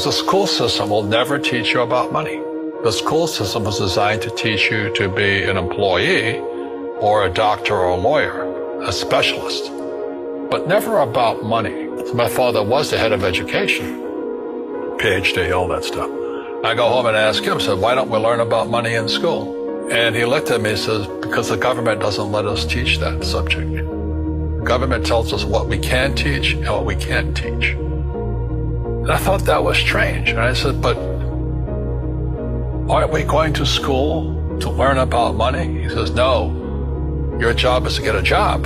The school system will never teach you about money. The school system was designed to teach you to be an employee or a doctor or a lawyer, a specialist, but never about money. My father was the head of education, PhD, all that stuff. I go home and ask him, said, why don't we learn about money in school? And he looked at me and says, because the government doesn't let us teach that subject. The government tells us what we can teach and what we can't teach. And I thought that was strange. And I said, but aren't we going to school to learn about money? He says, no, your job is to get a job.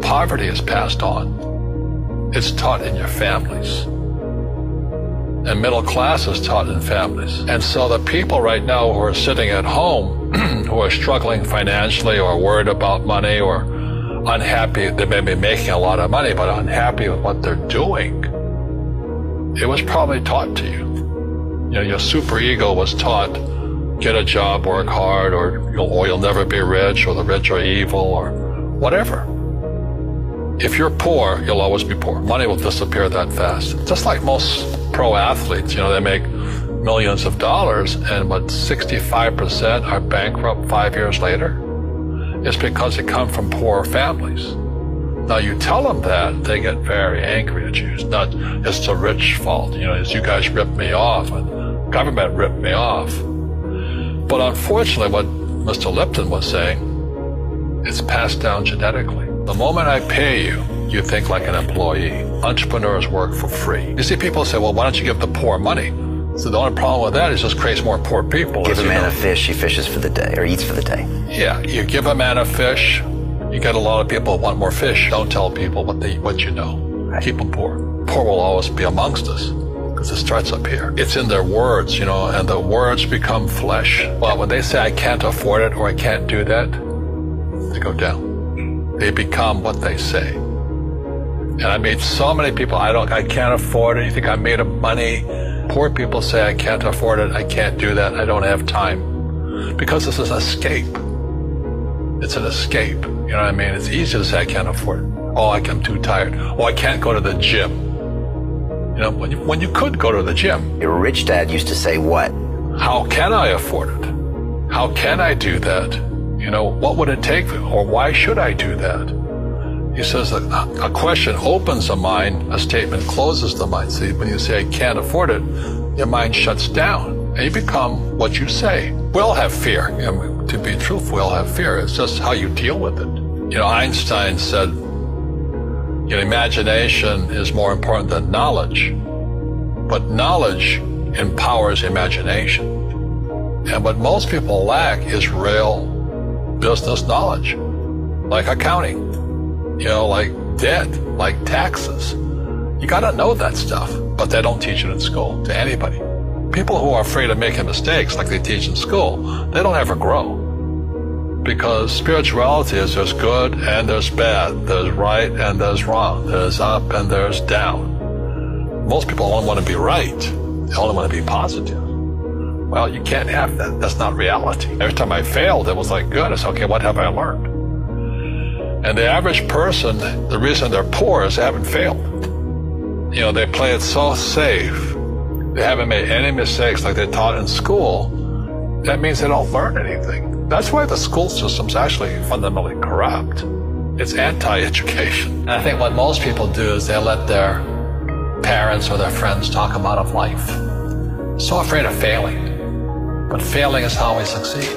Poverty is passed on. It's taught in your families. And middle class is taught in families. And so the people right now who are sitting at home, who are struggling financially or worried about money or unhappy, they may be making a lot of money, but unhappy with what they're doing, it was probably taught to you. You know, your superego was taught, get a job, work hard, or you'll never be rich, or the rich are evil, or whatever. If you're poor, you'll always be poor. Money will disappear that fast. Just like most pro athletes, you know, they make millions of dollars, and but 65% are bankrupt 5 years later. It's because they come from poor families. Now, you tell them that, they get very angry at you. It's not, it's the rich fault. You know, it's you guys ripped me off, and government ripped me off. But unfortunately, what Mr. Lipton was saying, it's passed down genetically. The moment I pay you, you think like an employee. Entrepreneurs work for free. You see, people say, well, why don't you give the poor money? So the only problem with that is just creates more poor people. Give a man a fish, he fishes for the day, or eats for the day. Yeah, you give a man a fish, you get a lot of people who want more fish. Don't tell people what you know. Right. Keep them poor. Poor will always be amongst us because it starts up here. It's in their words, you know, and the words become flesh. Well, when they say I can't afford it or I can't do that, they go down. They become what they say. And I meet so many people, I can't afford it. You think I'm made of money? Poor people say I can't afford it, I can't do that, I don't have time. Because this is an escape. It's an escape. You know what I mean? It's easy to say I can't afford it. Oh, I'm too tired. Oh, I can't go to the gym. You know, when you could go to the gym. Your rich dad used to say what? How can I afford it? How can I do that? You know, what would it take? Or why should I do that? He says that a question opens the mind, a statement closes the mind. See, when you say I can't afford it, your mind shuts down and you become what you say. We all have fear. You know, to be truthful, we all have fear. It's just how you deal with it. You know, Einstein said, you know, imagination is more important than knowledge, but knowledge empowers imagination. And what most people lack is real business knowledge, like accounting, you know, like debt, like taxes. You got to know that stuff, but they don't teach it in school to anybody. People who are afraid of making mistakes like they teach in school, they don't ever grow. Because spirituality is there's good and there's bad, there's right and there's wrong, there's up and there's down. Most people only want to be right. They only want to be positive. Well, you can't have that. That's not reality. Every time I failed, it was like, good. I said, okay, what have I learned? And the average person, the reason they're poor is they haven't failed. You know, they play it so safe. They haven't made any mistakes like they're taught in school. That means they don't learn anything. That's why the school system's actually fundamentally corrupt. It's anti-education. And I think what most people do is they let their parents or their friends talk them out of life. So afraid of failing. But failing is how we succeed.